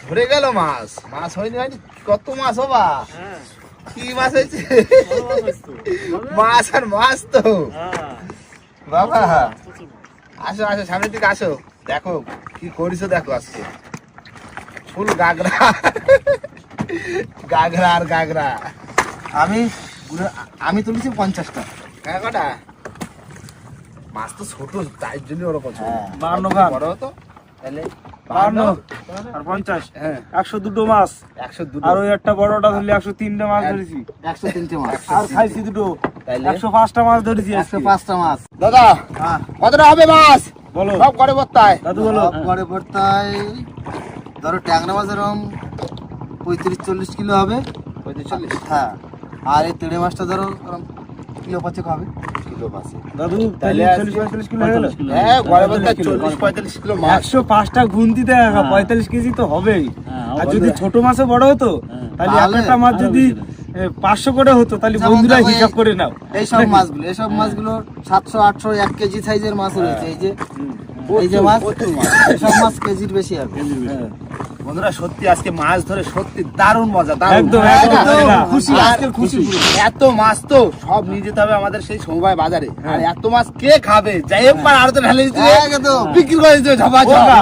ধরে গেল মাছ মাছ হয়নি হয়নি কত মাছ হবা কি মাছ হয়েছে মাছ আর মাছ তো বাবা আসো আসো সামনের দিকে আসো দেখো কি করিছো দেখো আজকে ফুল গাগরা গাগরা আর গাগরা আমি তুলেছি 50টা। হ্যাঁ কটা মাছ তো ছোট তাই জন্য ওরকম 52 খান বড় হতো তাহলে 52 আর 50 হ্যাঁ 102 মাছ 102 আর ওই একটা বড়টা ধরলে 103টা মাছ ধরেছি 103টে মাছ। আর খাইছি দুটো তাইলে 105টা মাছ ধরেছি আজকে। 105টা মাছ। দাদা হ্যাঁ, কতটা হবে মাছ বলো সব করে বর্তায় দাদু বলো সব করে পড়তায় ধরো ট্যাংরা মাছ এরকম 35-40 কিলো হবে। 45 হ্যাঁ, আর এই তেড়ে মাছটা ধরো এরকম কিলো 5 হবে। কিলো মাছে দাদু তাহলে 40-45 কিলো হয়ে গেল। হ্যাঁ ঘরে বর্তায় 40-45 কিলো মাছ 105টা গুনতিতে 45 কেজি তো হবেই। আর যদি ছোট মাছে বড় হতো তাহলে তাহলে একটা মাছ যদি 500 করে হতো তাহলে যেমন বন্ধুরা দেখো হিসাব করে নাও। এইসব মাছগুলো 700-800 1 কেজি সাইজের মাছ রয়েছে। এই যে মাছ সব মাছ কেজির বেশি হবে। বন্ধুরা সত্যি আজকে মাছ ধরে সত্যি দারুণ মজা দারুণ একদম, খুশি আর আজকের খুশি পুরো। এত মাছ তো সব নিয়ে যেতে হবে আমাদের সেই সমবায় বাজারে আর এত মাছ কে খাবে যাই হোক পার আর তো ঢালে দিতে একদম। বিক্রি করে দিতে ঝপা ঝপা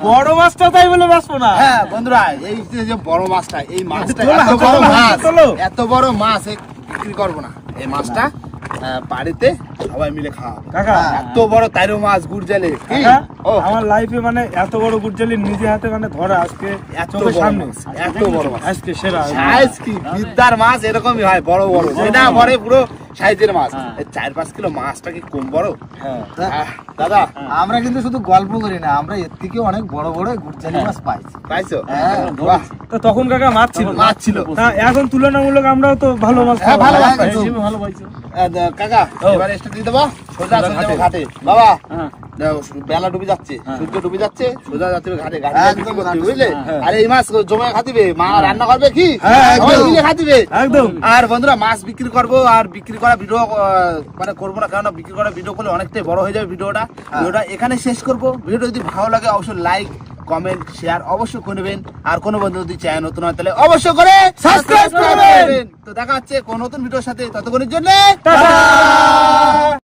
বড় মাছটা তাই বলে বাঁচবো না। হ্যাঁ বন্ধুরা এই যে বড় মাছটা এই মাছটা তোলো, এত বড় তোলো, মাছ তোলো। এত বড় মাছ বিক্রি করবো না এই মাছটা বাড়িতে সবাই মিলে খাওয়া কাকা এত বড় তাইরো মাছ গুড় জালে কাকা, ও আমার লাইফে মানে এত বড় গুড়জালি নিজে হাতে মানে ধরা আজকে এত চোখের বড় সামনে মাছ, এত বড় মাছ। আজকে সেরা সাইজ কি বিদ্যার মাছ এরকমই হয় বড় বড় সেটা পরে পুরো সাইজের মাছ 4-5 কিলো মাছটা কি কম বড় হ্যাঁ দাদা আমরা কিন্তু শুধু গল্প করি না, আমরা এর থেকে অনেক বড় বড় গুড়চালি মাছ পাইছি। পাইছো হ্যাঁ, বাহ তো তখন কাকা মাছ ছিল মাছ ছিল তা এখন তুলনামূলক আমরাও তো ভালো মাছ হ্যাঁ, ভালো মাছ পাইছি। ভালো পাইছো কাকা ও। এবারে স্টার্ট দিয়ে দেবো সোজা চলে যাবো ঘাটে বাবা হ্যাঁ বেলা ডুবে যাচ্ছে সূর্য ডুবে যাচ্ছে সোজা যাচ্ছে ঘাটে ঘাটে একদম বিক্রি করতে ঘাটে। বুঝলে হ্যাঁ। আর এই মাছ জমে খাতিবে মা রান্না করবে কি হ্যাঁ, সবাই একদম। মিলে খাতিবে একদম আর বন্ধুরা মাছ বিক্রি করবো আর বিক্রি করা ভিডিও মানে করবো না কেননা বিক্রি করা ভিডিও করলে অনেকটাই বড় হয়ে যাবে ভিডিওটা এখানে শেষ করবো ভিডিওটা যদি ভালো লাগে অবশ্যই লাইক কমেন্ট শেয়ার অবশ্যই করে নেবেন আর কোনো বন্ধু যদি চ্যানেল নতুন হয় তাহলে অবশ্যই করে সাবস্ক্রাইব করবেন তো দেখা হচ্ছে কোন নতুন ভিডিওর সাথে ততক্ষণের জন্য টাটা।